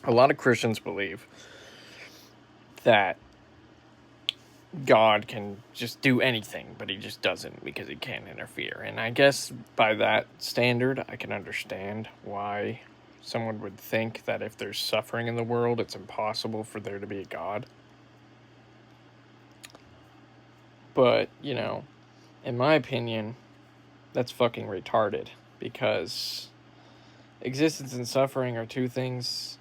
a lot of Christians believe that God can just do anything, but he just doesn't because he can't interfere. And I guess by that standard, I can understand why someone would think that if there's suffering in the world, it's impossible for there to be a God. But, in my opinion, that's fucking retarded, because existence and suffering are two things,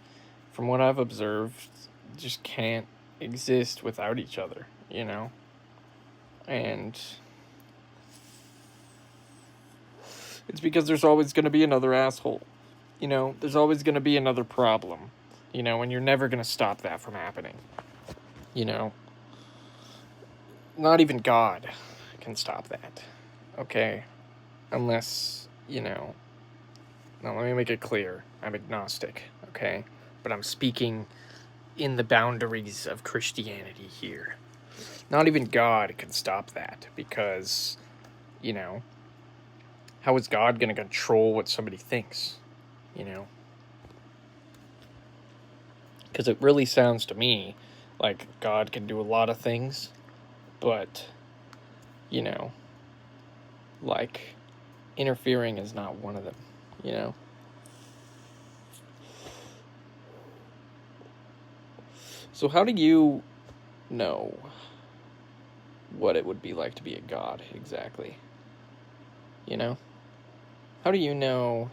from what I've observed, just can't exist without each other, And it's because there's always going to be another asshole. There's always going to be another problem, and you're never going to stop that from happening. Not even God can stop that, okay? Unless, now let me make it clear. I'm agnostic, okay? But I'm speaking in the boundaries of Christianity here. Not even God can stop that, because, how is God going to control what somebody thinks, Because it really sounds to me like God can do a lot of things, but, like, interfering is not one of them, So how do you know what it would be like to be a god, exactly? How do you know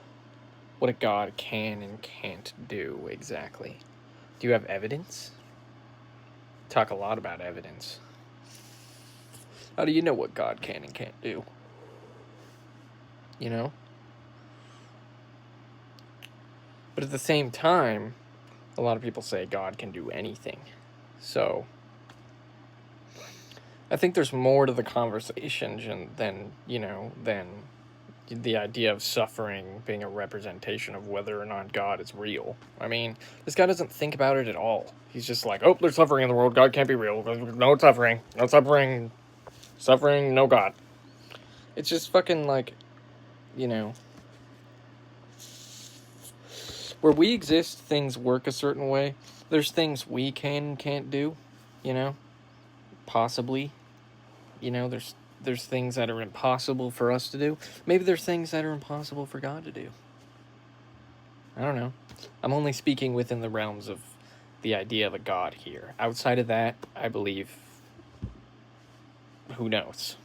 what a god can and can't do, exactly? Do you have evidence? Talk a lot about evidence. How do you know what God can and can't do? But at the same time, a lot of people say God can do anything. So I think there's more to the conversation than the idea of suffering being a representation of whether or not God is real. I mean, this guy doesn't think about it at all. He's just like, oh, there's suffering in the world. God can't be real. No suffering. No suffering. Suffering, no God. It's just fucking like, where we exist, things work a certain way. There's things we can and can't do, possibly. There's things that are impossible for us to do. Maybe there's things that are impossible for God to do. I don't know. I'm only speaking within the realms of the idea of a God here. Outside of that, I believe, who knows,